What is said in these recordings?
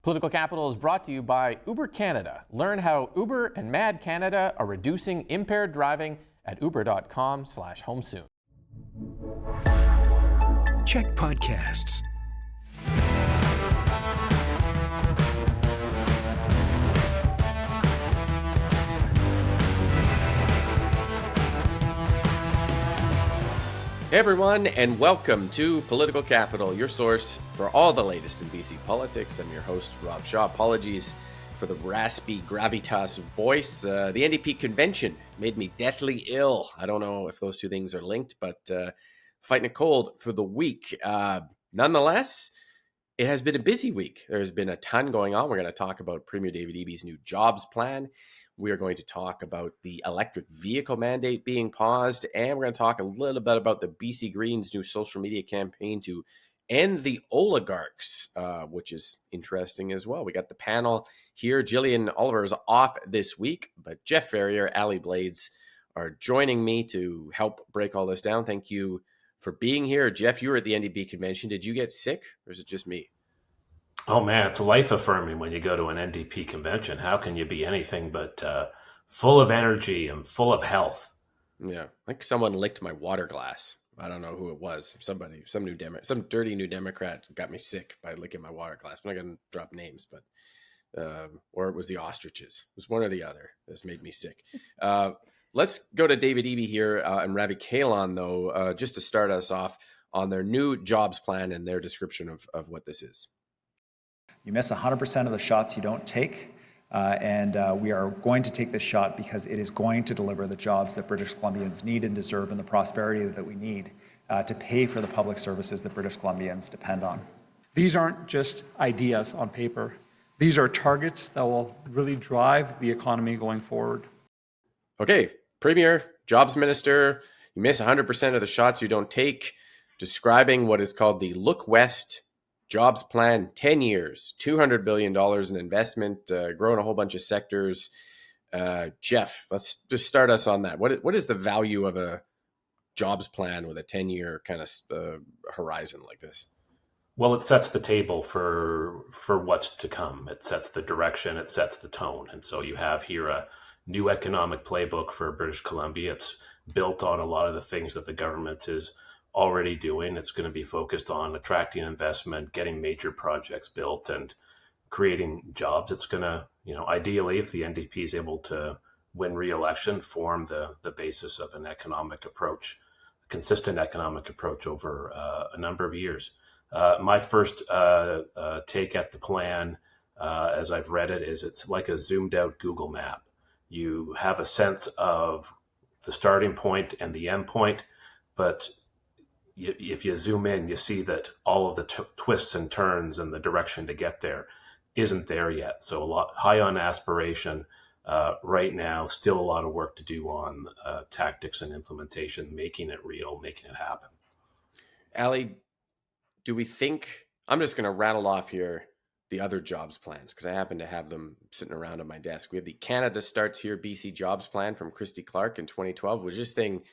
Political Capital is brought to you by Uber Canada. Learn how Uber and Mad Canada are reducing impaired driving at uber.com/home soon. CHEK Podcasts. Hey everyone, and welcome to Political Capital, your source for all the latest in BC politics. I'm your host, Rob Shaw. Apologies for the raspy gravitas voice. The NDP convention made me deathly ill. I don't know if those two things are linked, but fighting a cold for the week. Nonetheless, it has been a busy week. There's been a ton going on. We're going to talk about Premier David Eby's new jobs plan. We are going to talk about the electric vehicle mandate being paused, and we're going to talk a little bit about the BC Greens' new social media campaign to end the oligarchs, which is interesting as well. We got the panel here. Jillian Oliver is off this week, but Jeff Ferrier, Ali Blades are joining me to help break all this down. Thank you for being here. Jeff, you were at the NDP convention. Did you get sick, or is it just me? Oh man, it's life affirming when you go to an NDP convention. How can you be anything but full of energy and full of health? Yeah, like someone licked my water glass. I don't know who it was. Some dirty new Democrat got me sick by licking my water glass. I'm not going to drop names, but or it was the ostriches. It was one or the other that's made me sick. Let's go to David Eby here and Ravi Kahlon, though, just to start us off on their new jobs plan and their description of what this is. You miss 100% of the shots you don't take, and we are going to take this shot because it is going to deliver the jobs that British Columbians need and deserve and the prosperity that we need to pay for the public services that British Columbians depend on. These aren't just ideas on paper. These are targets that will really drive the economy going forward. Okay, Premier, Jobs Minister, you miss 100% of the shots you don't take, describing what is called the Look West Jobs plan, 10 years, $200 billion in investment, growing a whole bunch of sectors. Jeff, let's just start us on that. What is the value of a jobs plan with a 10-year kind of horizon like this? Well, it sets the table for what's to come. It sets the direction, it sets the tone. And so you have here a new economic playbook for British Columbia. It's built on a lot of the things that the government is already doing. It's going to be focused on attracting investment, getting major projects built, and creating jobs. It's going to, ideally, if the NDP is able to win re-election, form the basis of an economic approach, a consistent economic approach over a number of years. My first take at the plan, as I've read it, is it's like a zoomed out Google map. You have a sense of the starting point and the end point, but if you zoom in, you see that all of the twists and turns and the direction to get there isn't there yet. So a lot high on aspiration right now, still a lot of work to do on tactics and implementation, making it real, making it happen. Ali, do we think, I'm just going to rattle off here the other jobs plans because I happen to have them sitting around on my desk. We have the Canada Starts Here BC jobs plan from Christy Clark in 2012, which this thing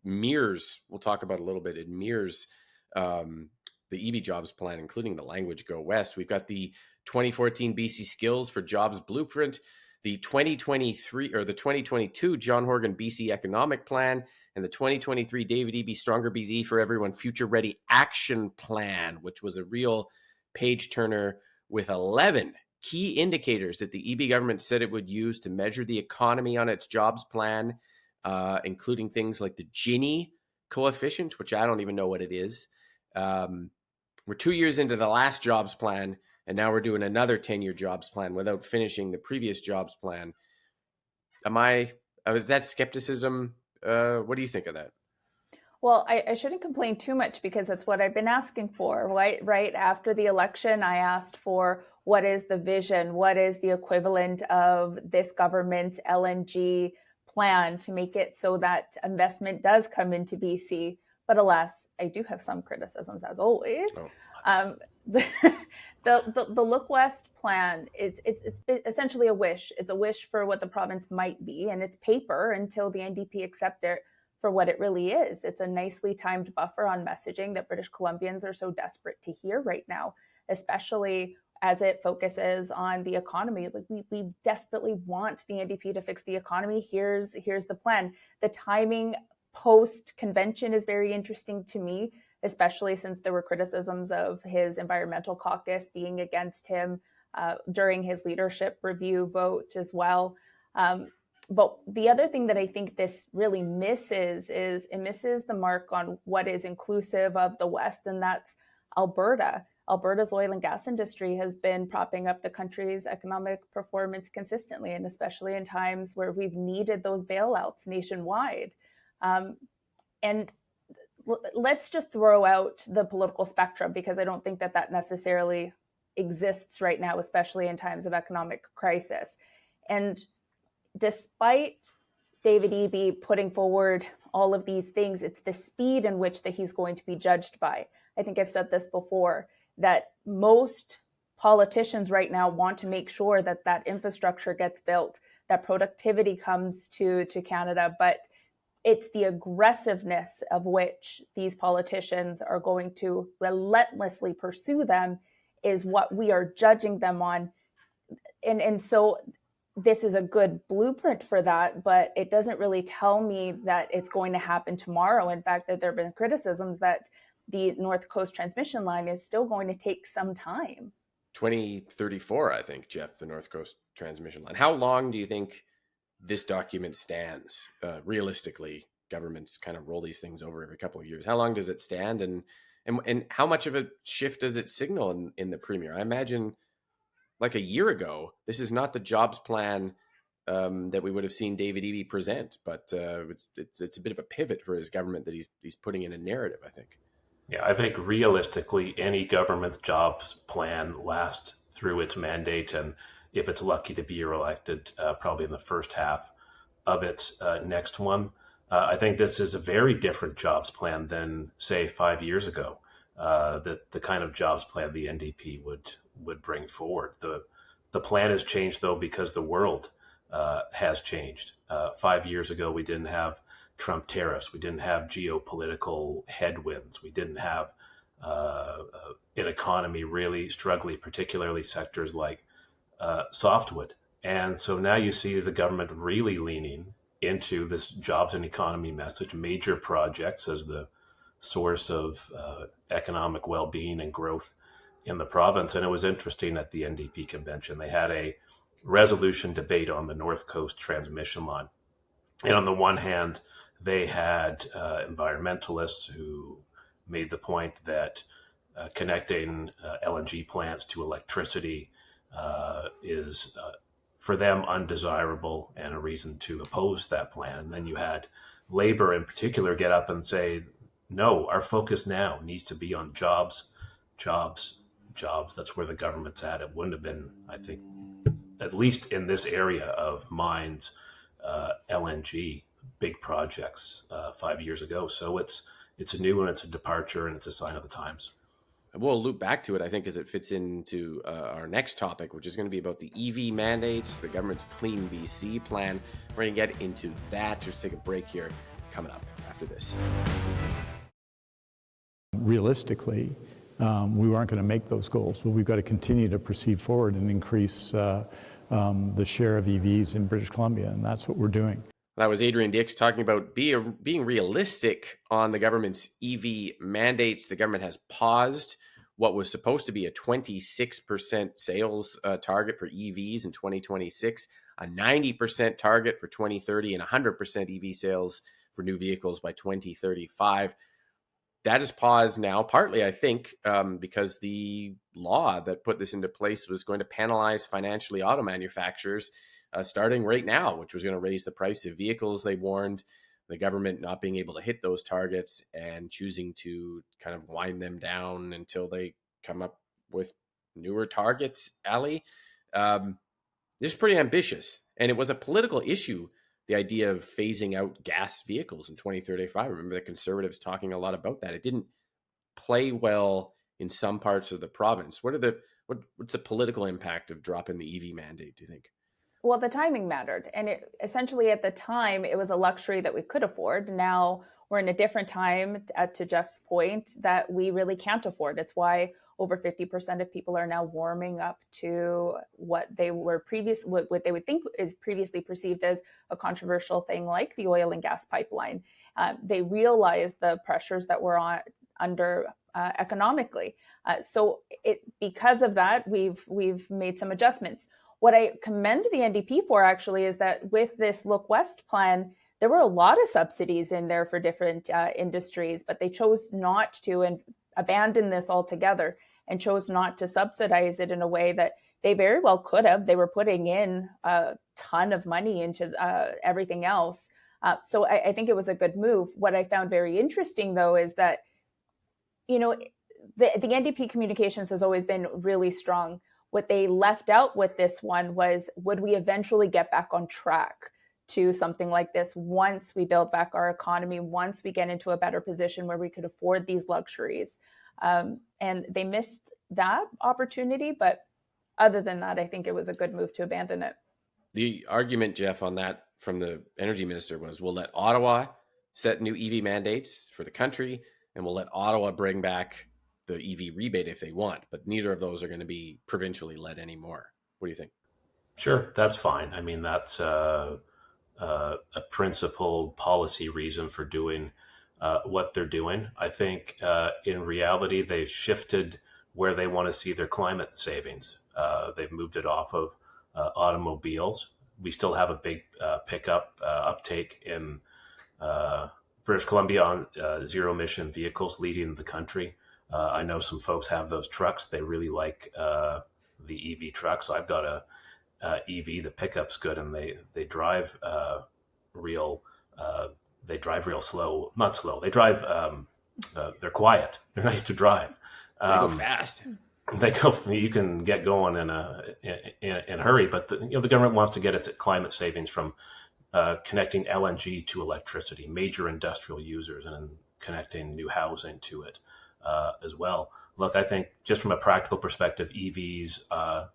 mirrors, we'll talk about a little bit, it mirrors the Eby jobs plan, including the language Go West. We've got the 2014 BC Skills for Jobs Blueprint, the 2023 or the 2022 John Horgan BC Economic Plan, and the 2023 David Eby Stronger BC for Everyone Future Ready Action Plan, which was a real page turner with 11 key indicators that the Eby government said it would use to measure the economy on its jobs plan, including things like the Gini coefficient, which I don't even know what it is. We're 2 years into the last jobs plan, and now we're doing another 10-year jobs plan without finishing the previous jobs plan. Is that skepticism? What do you think of that? Well, I shouldn't complain too much because that's what I've been asking for, right? After the election, I asked for what is the vision? What is the equivalent of this government's LNG plan to make it so that investment does come into BC? But alas, I do have some criticisms as always. The Look West plan, it's essentially a wish. It's a wish for what the province might be, and it's paper until the NDP accept it for what it really is. It's a nicely timed buffer on messaging that British Columbians are so desperate to hear right now, especially as it focuses on the economy. Like we desperately want the NDP to fix the economy. Here's the plan. The timing post convention is very interesting to me, especially since there were criticisms of his environmental caucus being against him during his leadership review vote as well. But the other thing that I think this really misses is it misses the mark on what is inclusive of the West, and that's Alberta. Alberta's oil and gas industry has been propping up the country's economic performance consistently, and especially in times where we've needed those bailouts nationwide. And let's just throw out the political spectrum, because I don't think that that necessarily exists right now, especially in times of economic crisis. And despite David Eby putting forward all of these things, it's the speed in which that he's going to be judged by. I think I've said this before, that most politicians right now want to make sure that that infrastructure gets built, that productivity comes to Canada, but it's the aggressiveness of which these politicians are going to relentlessly pursue them is what we are judging them on. And so this is a good blueprint for that, but it doesn't really tell me that it's going to happen tomorrow. In fact, that there have been criticisms that the North Coast transmission line is still going to take some time. 2034, I think, Jeff, the North Coast transmission line. How long do you think this document stands? Realistically, governments kind of roll these things over every couple of years. How long does it stand, and how much of a shift does it signal in the Premier? I imagine, like a year ago, this is not the jobs plan that we would have seen David Eby present, but it's a bit of a pivot for his government that he's putting in a narrative, I think. Yeah, I think realistically, any government's jobs plan lasts through its mandate, and if it's lucky to be reelected, probably in the first half of its next one. I think this is a very different jobs plan than, say, 5 years ago. The kind of jobs plan the NDP would bring forward. The plan has changed, though, because the world has changed. 5 years ago, we didn't have Trump tariffs. We didn't have geopolitical headwinds. We didn't have an economy really struggling, particularly sectors like softwood. And so now you see the government really leaning into this jobs and economy message, major projects as the source of economic well-being and growth in the province. And it was interesting at the NDP convention, they had a resolution debate on the North Coast transmission line. And on the one hand, they had environmentalists who made the point that connecting LNG plants to electricity is for them undesirable and a reason to oppose that plan. And then you had Labor in particular get up and say, no, our focus now needs to be on jobs, jobs, jobs. That's where the government's at. It wouldn't have been, I think, at least in this area of mines, LNG, big projects 5 years ago. So it's a new one, it's a departure, and it's a sign of the times. We'll loop back to it, I think, as it fits into our next topic, which is going to be about the EV mandates, the government's Clean BC plan. We're going to get into that. Just take a break here. Coming up after this. Realistically, we aren't going to make those goals, but we've got to continue to proceed forward and increase the share of EVs in British Columbia, and that's what we're doing. That was Adrian Dix talking about being realistic on the government's EV mandates. The government has paused what was supposed to be a 26% sales target for EVs in 2026, a 90% target for 2030, and 100% EV sales for new vehicles by 2035. That is paused now, partly, I think, because the law that put this into place was going to penalize financially auto manufacturers starting right now, which was going to raise the price of vehicles. They warned the government not being able to hit those targets and choosing to kind of wind them down until they come up with newer targets. Ali, this is pretty ambitious. And it was a political issue, the idea of phasing out gas vehicles in 2035. I remember the Conservatives talking a lot about that. It didn't play well in some parts of the province. What's the political impact of dropping the EV mandate, do you think? Well, the timing mattered. And essentially at the time, it was a luxury that we could afford. Now we're in a different time, to Jeff's point, that we really can't afford. It's why over 50% of people are now warming up to what they were what they would think is previously perceived as a controversial thing, like the oil and gas pipeline. They realized the pressures that were under economically. Because of that, we've made some adjustments. What I commend the NDP for actually is that with this Look West plan, there were a lot of subsidies in there for different industries, but they chose not to and abandon this altogether and chose not to subsidize it in a way that they very well could have. They were putting in a ton of money into everything else. So I think it was a good move. What I found very interesting, though, is that, the NDP communications has always been really strong. What they left out with this one was, would we eventually get back on track to something like this once we build back our economy, once we get into a better position where we could afford these luxuries? And they missed that opportunity. But other than that, I think it was a good move to abandon it. The argument, Jeff, on that from the energy minister was, we'll let Ottawa set new EV mandates for the country, and we'll let Ottawa bring back the EV rebate if they want. But neither of those are going to be provincially led anymore. What do you think? Sure, that's fine. I mean, that's a principled policy reason for doing what they're doing. I think in reality, they've shifted where they want to see their climate savings. They've moved it off of automobiles. We still have a big uptake in British Columbia on zero emission vehicles, leading the country. I know some folks have those trucks. They really like the EV trucks. I've got a EV. The pickup's good, and they drive real slow. Not slow. They drive. They're quiet. They're nice to drive. They go fast. They go. You can get going in a hurry, but the government wants to get its climate savings from connecting LNG to electricity, major industrial users, and then connecting new housing to it as well. Look, I think just from a practical perspective, EVs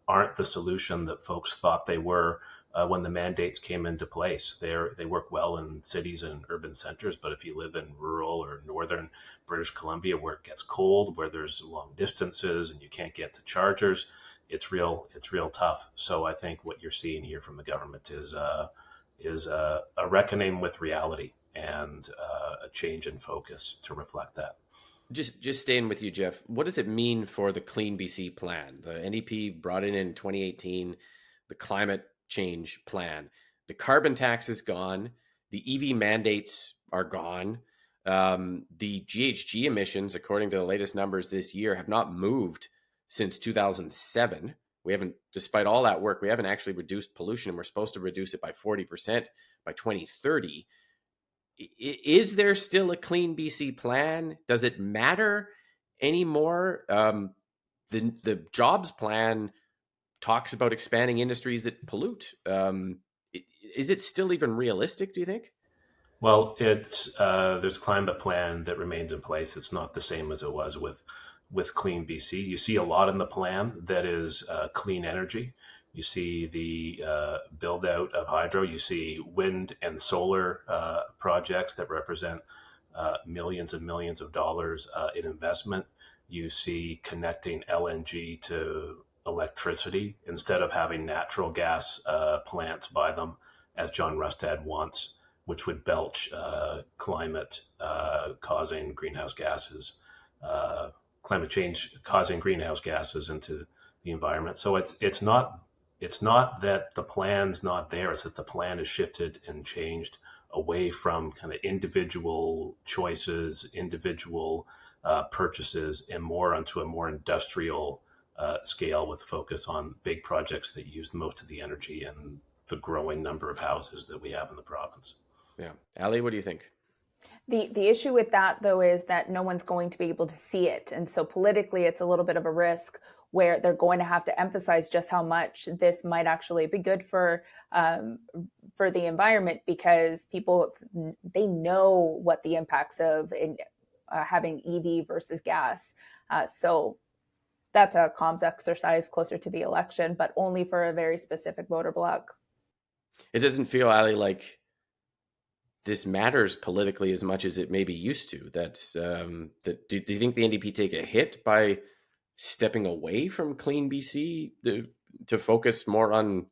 aren't the solution that folks thought they were when the mandates came into place. They work well in cities and urban centers, but if you live in rural or northern British Columbia, where it gets cold, where there's long distances and you can't get to chargers, it's real tough. So I think what you're seeing here from the government is a reckoning with reality and a change in focus to reflect that. Just staying with you, Jeff, what does it mean for the Clean BC plan? The NDP brought in 2018, the climate change plan. The carbon tax is gone. The EV mandates are gone. The GHG emissions, according to the latest numbers this year, have not moved since 2007. We haven't, despite all that work, we haven't actually reduced pollution, and we're supposed to reduce it by 40% by 2030. Is there still a Clean BC plan? Does it matter anymore? The jobs plan talks about expanding industries that pollute. Is it still even realistic, do you think? Well, there's a climate plan that remains in place. It's not the same as it was with Clean BC. You see a lot in the plan that is clean energy. You see the build out of hydro. You see wind and solar projects that represent millions and millions of dollars in investment. You see connecting LNG to electricity instead of having natural gas plants by them, as John Rustad wants, which would belch climate causing greenhouse gases, climate change causing greenhouse gases into the environment. So it's not that the plan's not there, it's that the plan has shifted and changed away from kind of individual choices, individual purchases, and more onto a more industrial scale with focus on big projects that use most of the energy and the growing number of houses that we have in the province. Yeah. Ali, what do you think? The issue with that, though, is that no one's going to be able to see it. And so politically, it's a little bit of a risk where they're going to have to emphasize just how much this might actually be good for the environment, because people, they know what the impacts of having EV versus gas. So that's a comms exercise closer to the election, but only for a very specific voter bloc. It doesn't feel, Ali, like this matters politically as much as it maybe used to. Do you think the NDP take a hit by stepping away from Clean BC to focus more on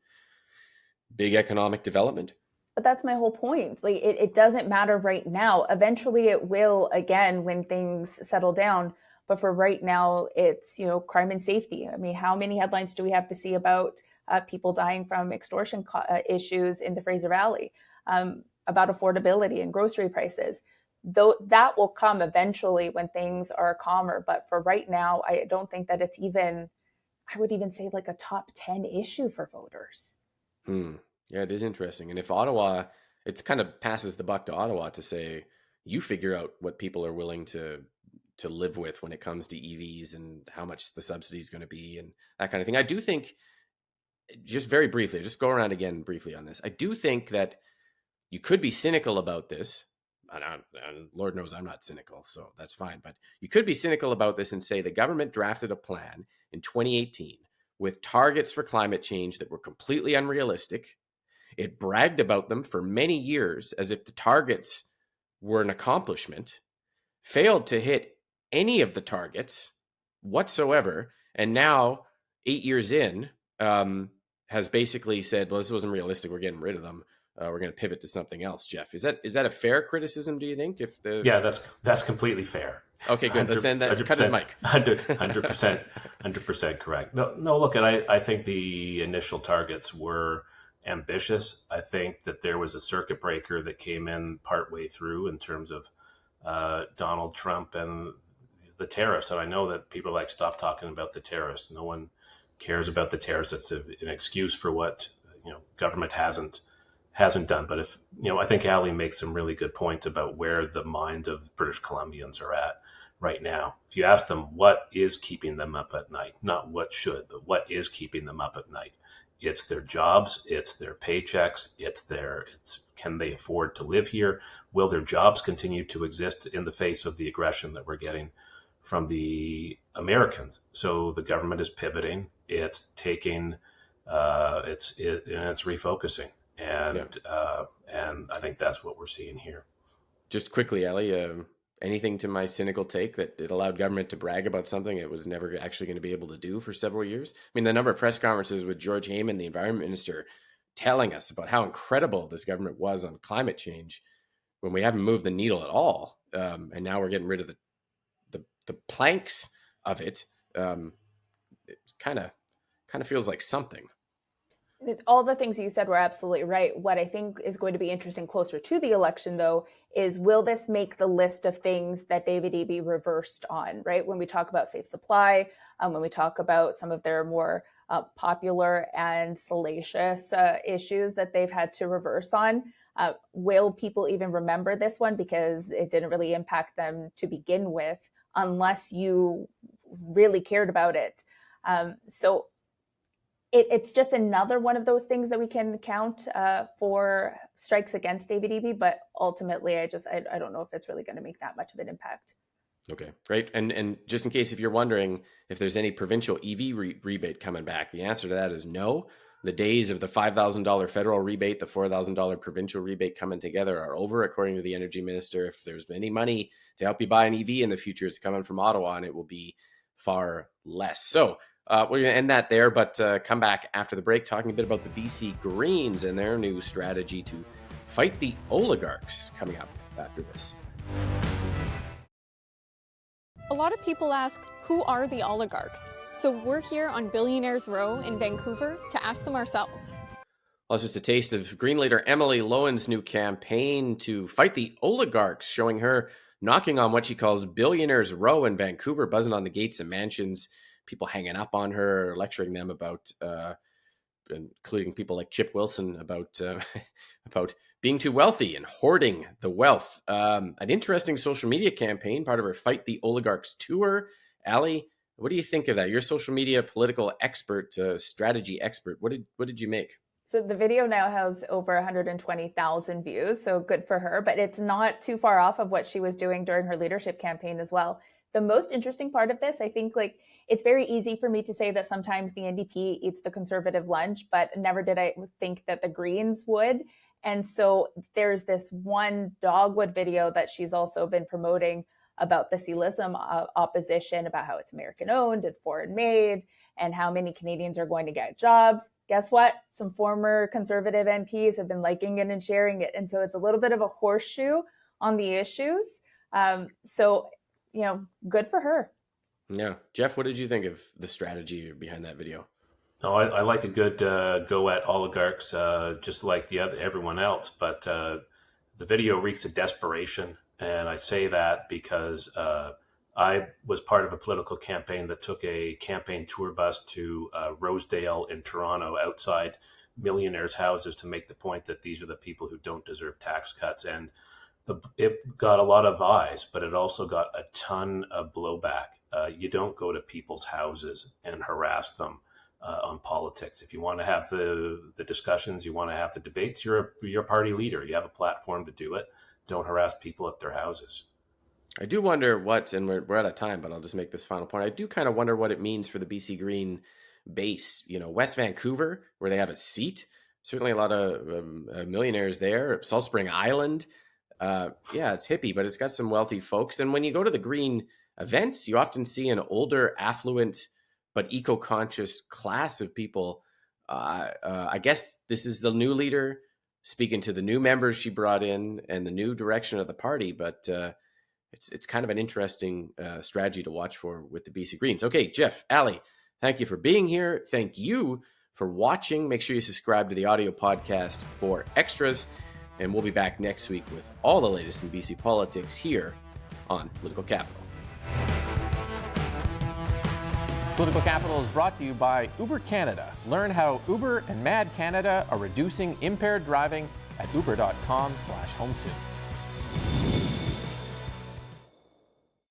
big economic development? But that's my whole point. Like it doesn't matter right now. Eventually it will again when things settle down. But for right now, it's, crime and safety. I mean, how many headlines do we have to see about people dying from extortion issues in the Fraser Valley, about affordability and grocery prices? Though that will come eventually when things are calmer. But for right now, I don't think that it's even, I would even say like a top 10 issue for voters. Yeah, it is interesting. And if Ottawa, it's kind of passes the buck to Ottawa to say, you figure out what people are willing to live with when it comes to EVs and how much the subsidy is going to be and that kind of thing. I do think, just very briefly, just go around again briefly on this. I do think that you could be cynical about this. And Lord knows I'm not cynical, so that's fine. But you could be cynical about this and say the government drafted a plan in 2018 with targets for climate change that were completely unrealistic. It bragged about them for many years as if the targets were an accomplishment, failed to hit any of the targets whatsoever, and now 8 years in has basically said, well, this wasn't realistic, we're getting rid of them, we're going to pivot to something else. Jeff, is that a fair criticism, do you think? Yeah, that's completely fair. Okay, good. Let's end that. Cut his mic. 100% correct. No, look, and I think the initial targets were ambitious. I think that there was a circuit breaker that came in partway through in terms of Donald Trump and the tariffs. And I know that people like stop talking about the tariffs. No one cares about the tariffs. It's an excuse for what government hasn't done. But if I think Ali makes some really good points about where the mind of British Columbians are at right now. If you ask them what is keeping them up at night, not what should, but what is keeping them up at night, it's their jobs, it's their paychecks, it's can they afford to live here? Will their jobs continue to exist in the face of the aggression that we're getting from the Americans? So the government is pivoting. It's taking, it's refocusing, and I think that's what we're seeing here. Just quickly, Ali, anything to my cynical take that it allowed government to brag about something it was never actually going to be able to do for several years? I mean, the number of press conferences with George Heyman, the environment minister, telling us about how incredible this government was on climate change when we haven't moved the needle at all. And now we're getting rid of the planks of it. It kind of feels like something. All the things you said were absolutely right. What I think is going to be interesting closer to the election, though, is will this make the list of things that David Eby reversed on, right? When we talk about safe supply, when we talk about some of their more popular and salacious issues that they've had to reverse on, will people even remember this one because it didn't really impact them to begin with unless you really cared about it? So it's just another one of those things that we can count for strikes against David Eby, but ultimately, I don't know if it's really going to make that much of an impact. Okay, great. And just in case if you're wondering if there's any provincial EV rebate coming back, the answer to that is no. The days of the $5,000 federal rebate, the $4,000 provincial rebate coming together are over, according to the energy minister. If there's any money to help you buy an EV in the future, it's coming from Ottawa, and it will be far less. So we're going to end that there, but come back after the break talking a bit about the BC Greens and their new strategy to fight the oligarchs coming up after this. A lot of people ask, who are the oligarchs? So we're here on Billionaires Row in Vancouver to ask them ourselves. Well, it's just a taste of Green leader Emily Lowen's new campaign to fight the oligarchs, showing her knocking on what she calls Billionaires Row in Vancouver, buzzing on the gates of mansions, people hanging up on her, lecturing them about, including people like Chip Wilson, about being too wealthy and hoarding the wealth. An interesting social media campaign, part of her Fight the Oligarchs tour. Ali, what do you think of that? You're a social media political expert, strategy expert. What did you make? So the video now has over 120,000 views, so good for her, but it's not too far off of what she was doing during her leadership campaign as well. The most interesting part of this, I think, it's very easy for me to say that sometimes the NDP eats the Conservative lunch, but never did I think that the Greens would. And so there's this one dogwood video that she's also been promoting about the Sealism opposition, about how it's American owned and foreign made, and how many Canadians are going to get jobs. Guess what? Some former Conservative MPs have been liking it and sharing it. And so it's a little bit of a horseshoe on the issues. So, good for her. Yeah. Jeff, what did you think of the strategy behind that video? No, I like a good go at oligarchs, just like everyone else. But the video reeks of desperation. And I say that because I was part of a political campaign that took a campaign tour bus to Rosedale in Toronto, outside millionaires' houses, to make the point that these are the people who don't deserve tax cuts. And it got a lot of eyes, but it also got a ton of blowback. You don't go to people's houses and harass them on politics. If you want to have the discussions, you want to have the debates, you're a party leader. You have a platform to do it. Don't harass people at their houses. I do wonder and we're out of time, but I'll just make this final point. I do kind of wonder what it means for the BC Green base. West Vancouver, where they have a seat, certainly a lot of millionaires there. Salt Spring Island, it's hippie, but it's got some wealthy folks. And when you go to the Green events, you often see an older, affluent, but eco-conscious class of people. I guess this is the new leader speaking to the new members she brought in and the new direction of the party, but it's kind of an interesting strategy to watch for with the BC Greens. Okay, Jeff, Ali, thank you for being here. Thank you for watching. Make sure you subscribe to the audio podcast for extras, and we'll be back next week with all the latest in BC politics here on Political Capital. Political Capital is brought to you by Uber Canada. Learn how Uber and Mad Canada are reducing impaired driving at uber.com/home soon.